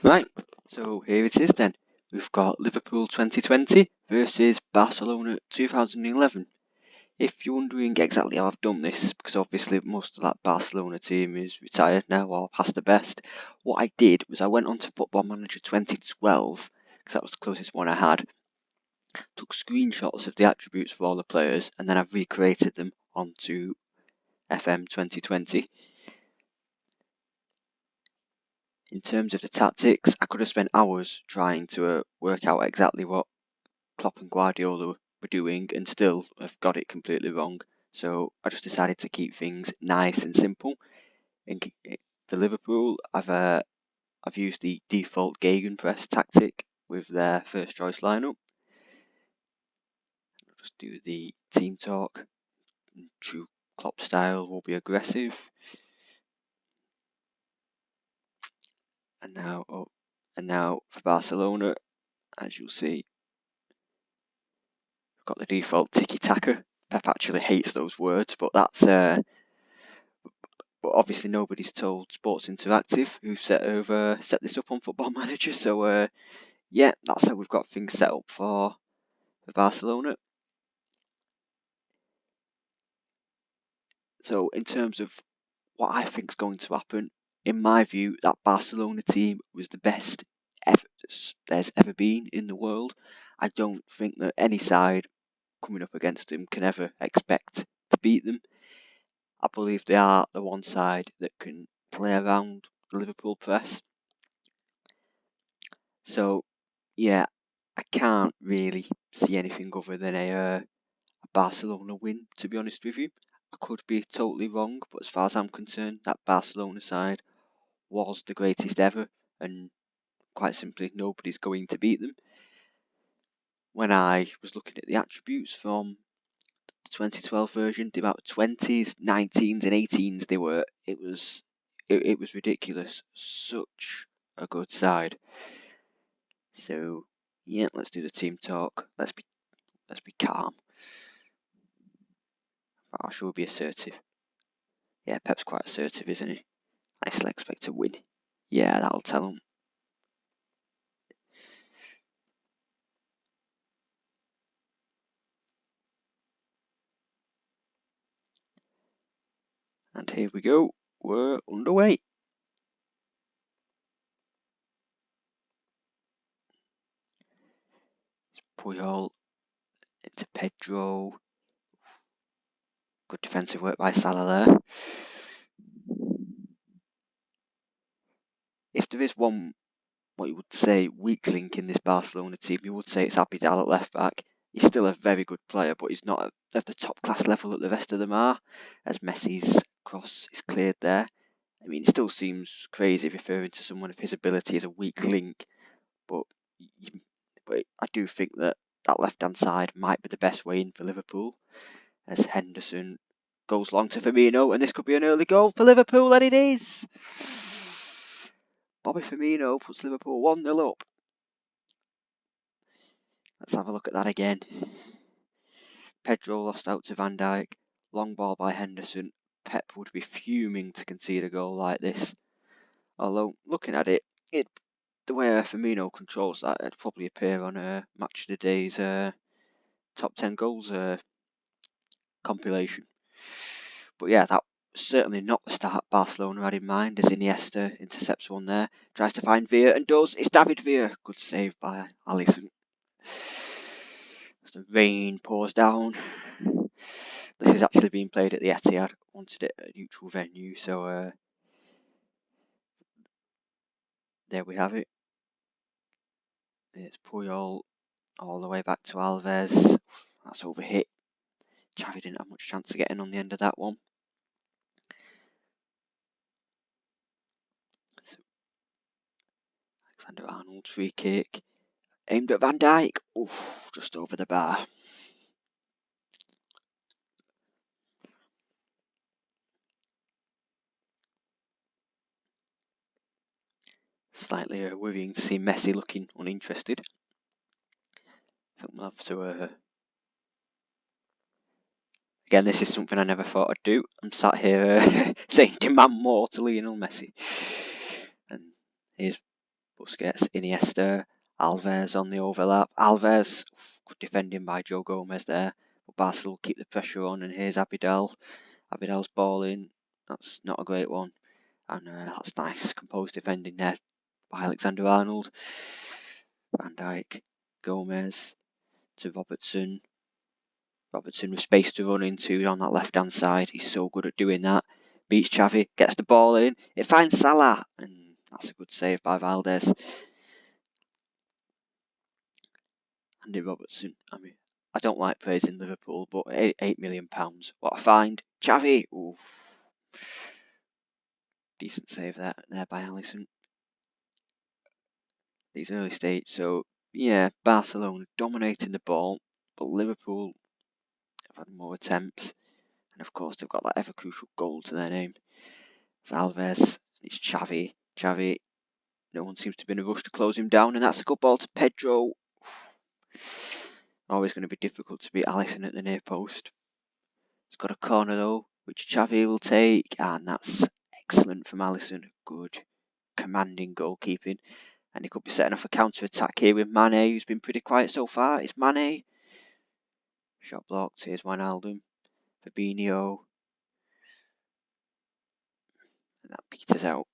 Right, so here it is then. We've got Liverpool 2020 versus Barcelona 2011. If you're wondering exactly how I've done this, because obviously most of that Barcelona team is retired now or past the best, what I did was I went on to Football Manager 2012, because that was the closest one I had, took screenshots of the attributes for all the players, and then I've recreated them onto FM 2020. In terms of the tactics, I could have spent hours trying to work out exactly what Klopp and Guardiola were doing and still have got it completely wrong. So I just decided to keep things nice and simple. For Liverpool, I've used the default gegenpress tactic with their first choice lineup. I'll just do the team talk. In true Klopp style, will be aggressive. And now for Barcelona, as you'll see, we've got the default tiki-taka. Pep actually hates those words, but that's but obviously nobody's told Sports Interactive, who set this up on Football Manager. So yeah, that's how we've got things set up for Barcelona. So in terms of what I think is going to happen, in my view, that Barcelona team was the best there's ever been in the world. I don't think that any side coming up against them can ever expect to beat them. I believe they are the one side that can play around the Liverpool press. So yeah, I can't really see anything other than a Barcelona win, to be honest with you. I could be totally wrong, but as far as I'm concerned, that Barcelona side was the greatest ever, and quite simply, nobody's going to beat them. When I was looking at the attributes from the 2012 version, the amount of 20s, 19s, and 18s it was ridiculous. Such a good side. So yeah, let's do the team talk. Let's be calm. I should be assertive. Yeah, Pep's quite assertive, isn't he? I still expect to win. Yeah, that'll tell him. And here we go. We're underway. Puyol into Pedro. Good defensive work by Salah there. If there is one, what you would say, weak link in this Barcelona team, you would say it's Abidal at left back. He's still a very good player, but he's not at the top class level that the rest of them are, as Messi's cross is cleared there. I mean, it still seems crazy referring to someone of his ability as a weak link, but I do think that left-hand side might be the best way in for Liverpool, as Henderson goes long to Firmino, and this could be an early goal for Liverpool, and it is! Bobby Firmino puts Liverpool 1-0 up. Let's have a look at that again. Pedro lost out to Van Dijk. Long ball by Henderson. Pep would be fuming to concede a goal like this. Although, looking at it, the way Firmino controls that, it'd probably appear on Match of the Day's top 10 goals compilation. But yeah, that was certainly not the start Barcelona had in mind, as Iniesta intercepts one there. Tries to find Villa and does. It's David Villa. Good save by Alisson. As the rain pours down. This is actually being played at the Etihad. Wanted it at a neutral venue, so there we have it. It's Puyol all the way back to Alves. That's overhit. Xavi didn't have much chance of getting on the end of that one. So, Alexander Arnold's free kick. Aimed at Van Dijk. Oof, just over the bar. Slightly worrying to see Messi looking uninterested. I think we'll have to... Again, this is something I never thought I'd do. I'm sat here saying demand more to Lionel Messi. And here's Busquets, Iniesta, Alves on the overlap. Alves, good defending by Joe Gomez there. But Barcelona keep the pressure on, and here's Abidal. Abidal's ball in. That's not a great one. And that's nice, composed defending there by Alexander-Arnold. Van Dijk, Gomez to Robertson. Robertson with space to run into on that left-hand side. He's so good at doing that. Beats Xavi, gets the ball in. It finds Salah, and that's a good save by Valdez. Andy Robertson. I mean, I don't like praising Liverpool, but £8 million. What a find. Xavi. Oof. Decent save there by Alisson. These early stage. So, yeah, Barcelona dominating the ball, but Liverpool have had more attempts. And of course, they've got that ever crucial goal to their name. It's Alves. It's Xavi. Xavi. No one seems to be in a rush to close him down, and that's a good ball to Pedro. Always going to be difficult to beat Alisson at the near post. He's got a corner though, which Xavi will take, and that's excellent from Alisson. Good, commanding goalkeeping, and he could be setting off a counter-attack here with Mane, who's been pretty quiet so far. It's Mane. Shot blocked. Here's Wijnaldum. Fabinho. And that peters out.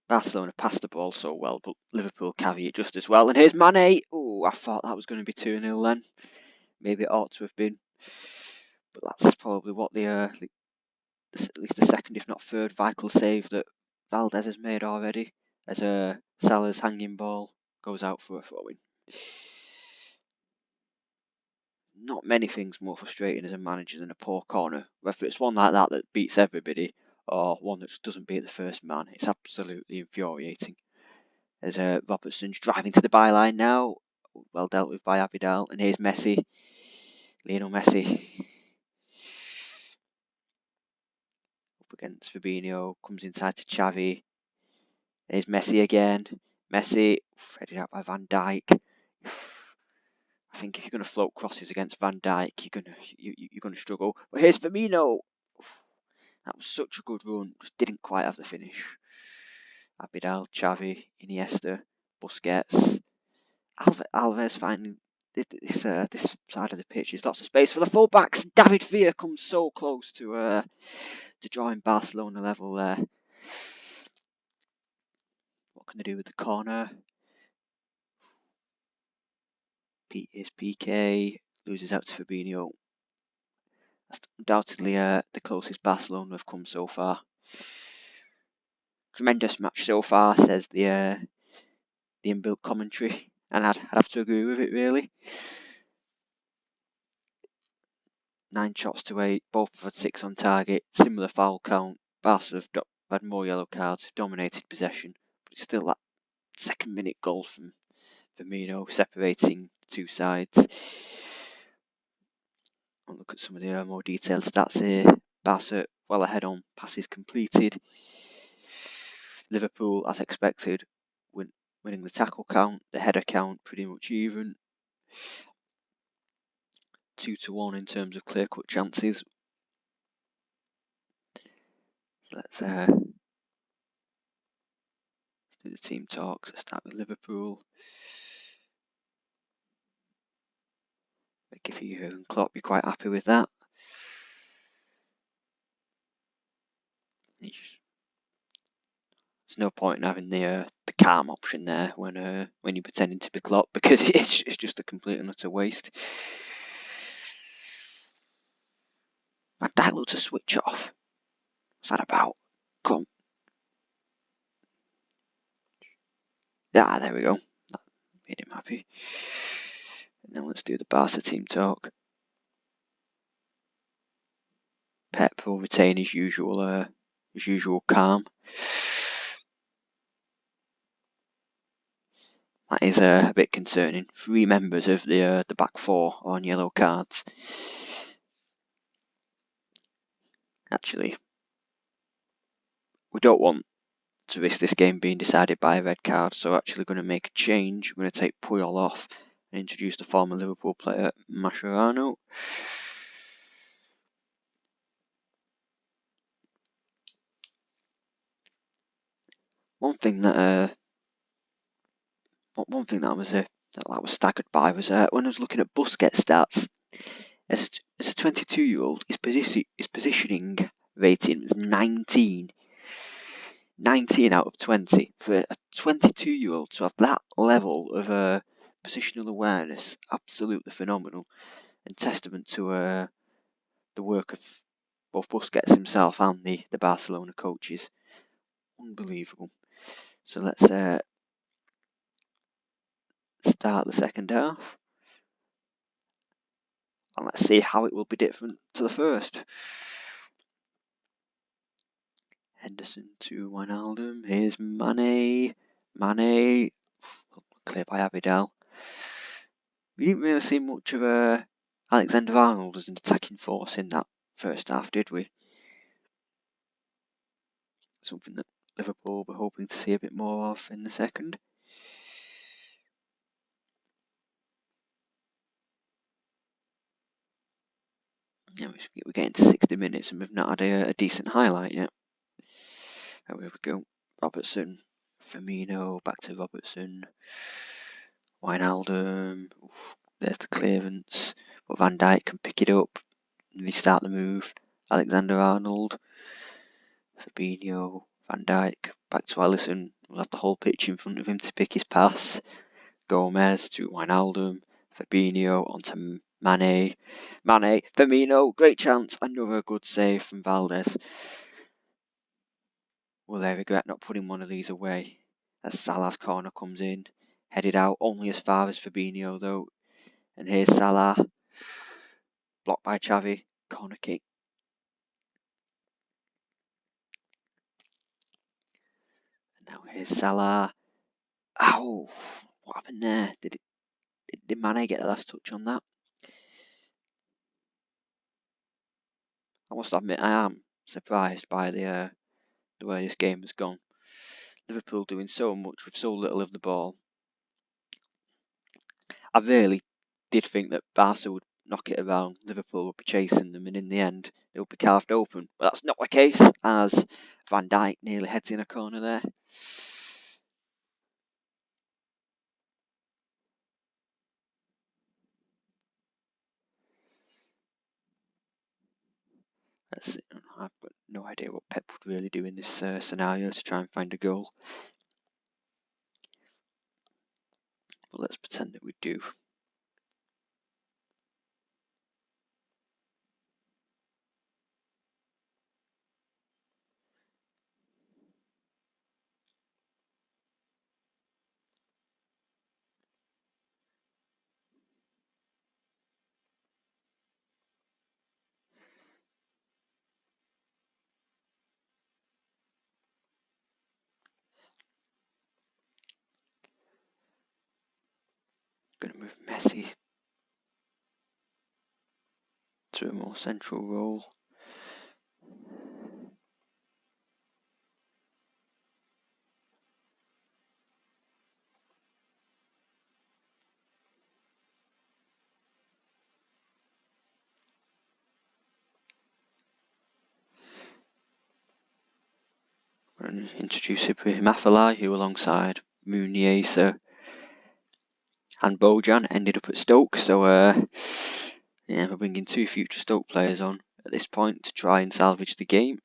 Barcelona passed the ball so well, but Liverpool carry it just as well. And here's Mane. Oh, I thought that was going to be 2-0 then. Maybe it ought to have been. But that's probably what at least the second, if not third, vital save that Valdez has made already. As Salah's hanging ball goes out for a throw-in. Not many things more frustrating as a manager than a poor corner. Whether it's one like that that beats everybody, or one that just doesn't beat the first man, it's absolutely infuriating. As Robertson's driving to the byline now, well dealt with by Abidal, and here's Messi, Lionel Messi. Up against Fabinho, comes inside to Xavi. Here's Messi again. Messi, headed out by Van Dijk. I think if you're going to float crosses against Van Dijk, you're going to struggle. But here's Firmino. That was such a good run, just didn't quite have the finish. Abidal, Xavi, Iniesta, Busquets, Alves finding this side of the pitch. There's lots of space for the fullbacks. David Villa comes so close to drawing Barcelona level there. What can they do with the corner? Is PK, loses out to Fabinho. That's undoubtedly the closest Barcelona have come so far. Tremendous match so far, says the inbuilt commentary, and I'd have to agree with it really. 9 shots to 8, both have had 6 on target, similar foul count. Barca have had more yellow cards, dominated possession, but it's still that second minute goal from Firmino separating the two sides. I'll look at some of the more detailed stats here. Barca well ahead on passes completed. Liverpool, as expected, winning the tackle count, the header count pretty much even. 2-1 in terms of clear-cut chances. Let's do the team talks. Let's start with Liverpool. If you Jurgen Klopp, be quite happy with that. There's no point in having the calm option there when you're pretending to be Klopp, because it's just a complete and utter waste. Van Dijk looked to switch off. What's that about? Come on. Yeah, there we go. That made him happy. And now let's do the Barca team talk. Pep will retain his usual calm. That is a bit concerning. 3 members of the back 4 on yellow cards. Actually, we don't want to risk this game being decided by a red card, so we're actually going to make a change. We're going to take Puyol off and introduce the former Liverpool player Mascherano. One thing that I was staggered by was when I was looking at Busquets stats. As a 22-year-old, his positioning rating was 19. 19 out of 20 for a 22-year-old to have that level of positional awareness. Absolutely phenomenal, and testament to the work of both Busquets himself and the Barcelona coaches. Unbelievable. So let's start the second half, and let's see how it will be different to the first. Henderson to Wijnaldum. Here's Mane. Mane, clear by Abidal. We didn't really see much of Alexander-Arnold as an attacking force in that first half, did we? Something that Liverpool were hoping to see a bit more of in the second. Yeah, we're getting to 60 minutes and we've not had a decent highlight yet. Oh, here we go. Robertson, Firmino, back to Robertson. Wijnaldum, there's the clearance, but Van Dijk can pick it up and restart the move. Alexander-Arnold, Fabinho, Van Dijk, back to Alisson. We'll have the whole pitch in front of him to pick his pass. Gomez to Wijnaldum, Fabinho onto Mane. Mane, Firmino, great chance. Another good save from Valdez. Will they regret not putting one of these away? As Salah's corner comes in, headed out only as far as Fabinho though. And here's Salah, blocked by Xavi, corner kick. And now here's Salah. Ow! What happened there? Did Mane get the last touch on that? I must admit I am surprised by the way this game has gone. Liverpool doing so much with so little of the ball. I really did think that Barca would knock it around, Liverpool would be chasing them, and in the end they would be carved open. But that's not the case, as Van Dijk nearly heads in a corner there. I've got no idea what Pep would really do in this scenario to try and find a goal. But let's pretend that we do. Going to move Messi to a more central role. We're going to introduce Ibrahim Afellay, who alongside Muniesa and Bojan ended up at Stoke. So yeah, we're bringing two future Stoke players on at this point to try and salvage the game.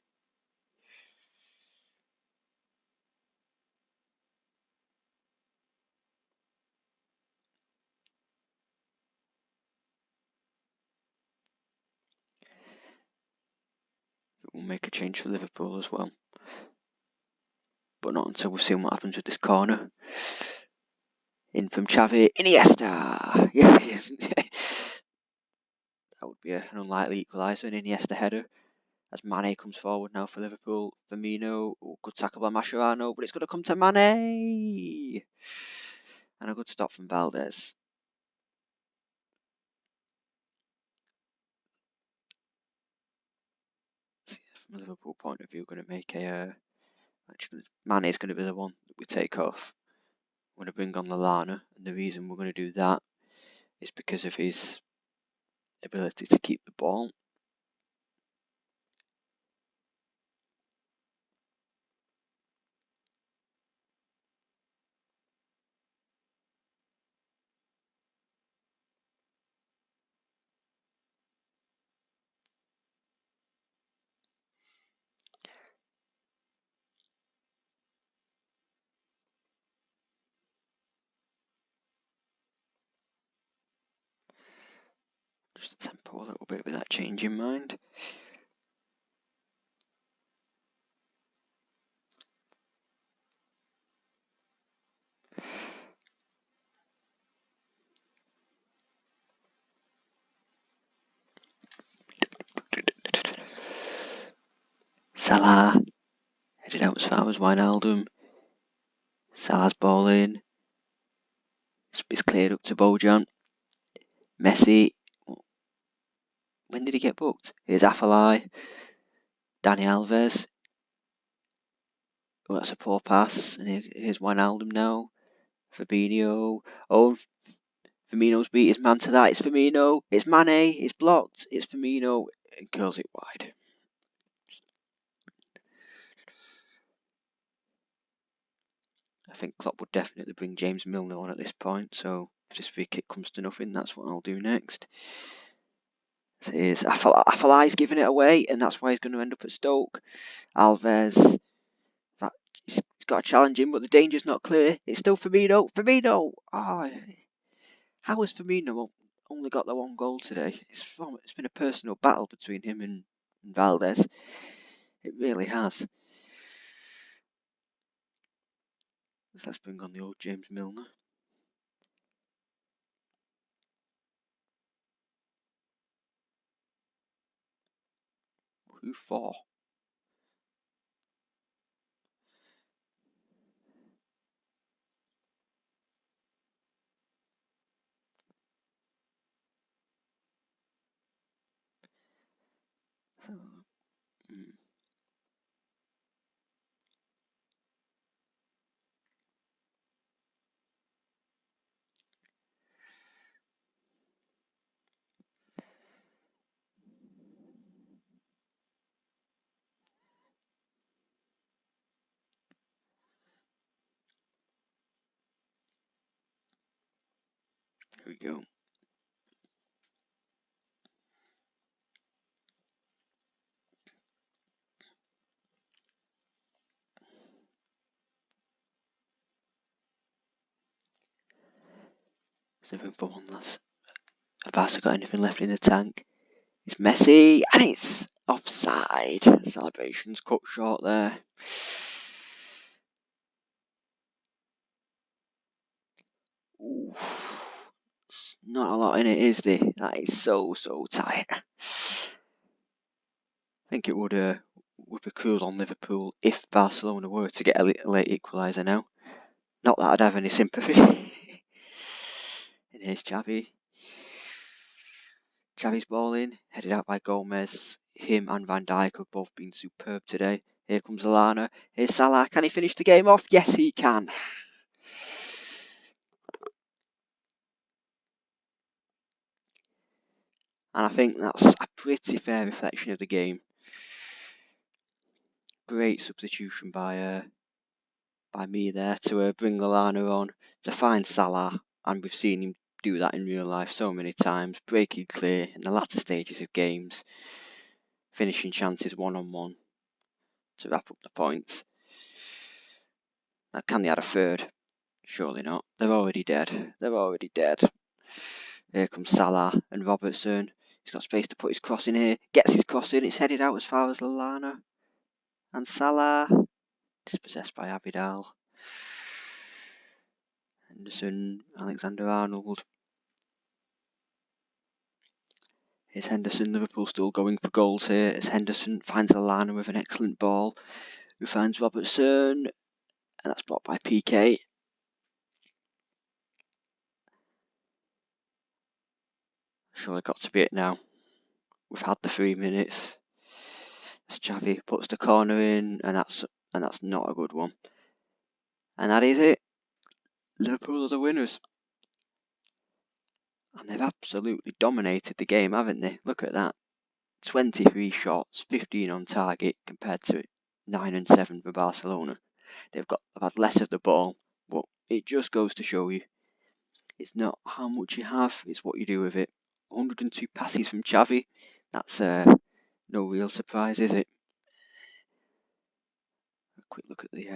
We'll make a change for Liverpool as well, but not until we've seen what happens with this corner. In from Xavi, Iniesta. Yeah, that would be an unlikely equaliser, an Iniesta header. As Mane comes forward now for Liverpool. Firmino, good tackle by Mascherano, but it's going to come to Mane. And a good stop from Valdez. So from a Liverpool point of view, going to make actually, Mane is going to be the one that we take off. We're going to bring on Lallana, and the reason we're going to do that is because of his ability to keep the ball. go a little bit with that change in mind. Salah headed out as far as Wijnaldum. Salah's ball in. It's cleared up to Bojan. Messi. When did he get booked? Here's Afellay. Dani Alves. Oh, that's a poor pass. And here's Wijnaldum now. Fabinho. Oh, Firmino's beat his man to that. It's Firmino. It's Mane. It's blocked. It's Firmino. And curls it wide. I think Klopp would definitely bring James Milner on at this point. So if this free kick comes to nothing, that's what I'll do next. Here's Affelay's giving it away, and that's why he's going to end up at Stoke. Alves. He's got a challenge in, but the danger's not clear. It's still Firmino. Firmino! Oh, how has Firmino only got the one goal today? It's been a personal battle between him and Valdez. It really has. Let's bring on the old James Milner. Who for? Here we go. Seven for one, lads. Have Barca got anything left in the tank? It's Messi, and it's offside. Celebrations cut short there. Ooh. Not a lot in it, is there? That is so tight. I think it would be cool on Liverpool if Barcelona were to get a late equaliser now. Not that I'd have any sympathy. And here's Xavi. Xavi's ball in, headed out by Gomez. Him and Van Dijk have both been superb today. Here comes Lallana. Here's Salah. Can he finish the game off? Yes, he can. And I think that's a pretty fair reflection of the game. Great substitution by me there to bring Lallana on to find Salah, and we've seen him do that in real life so many times, breaking clear in the latter stages of games, finishing chances one-on-one to wrap up the points. Now, can they add a third? Surely not. They're already dead. Here comes Salah and Robertson. He's got space to put his cross in here. Gets his cross in. It's headed out as far as Lallana. And Salah, dispossessed by Abidal. Henderson, Alexander-Arnold. Here's Henderson. Liverpool still going for goals here as Henderson finds Lallana with an excellent ball. Who finds Robertson. And that's blocked by PK. Surely got to be it now. We've had the 3 minutes. As Xavi puts the corner in, and that's not a good one. And that is it. Liverpool are the winners. And they've absolutely dominated the game, haven't they? Look at that. 23 shots, 15 on target compared to 9 and 7 for Barcelona. They've had less of the ball, but it just goes to show you it's not how much you have, it's what you do with it. 102 passes from Xavi. That's no real surprise, is it? A quick look at the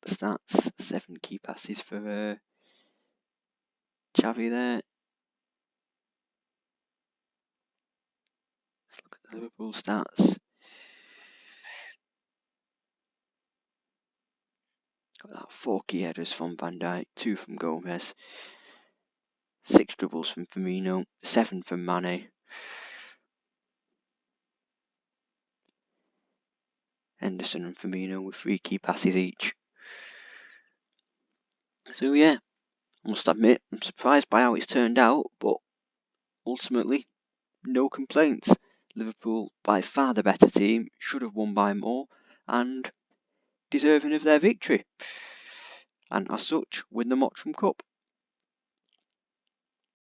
stats. 7 key passes for Xavi there. Liverpool stats. Got that 4 key headers from Van Dijk, 2 from Gomez, 6 dribbles from Firmino, 7 from Mane. Henderson and Firmino with 3 key passes each. So yeah, I must admit, I'm surprised by how it's turned out, but ultimately, no complaints. Liverpool, by far the better team, should have won by more, and deserving of their victory. And as such, win the Mottram Cup.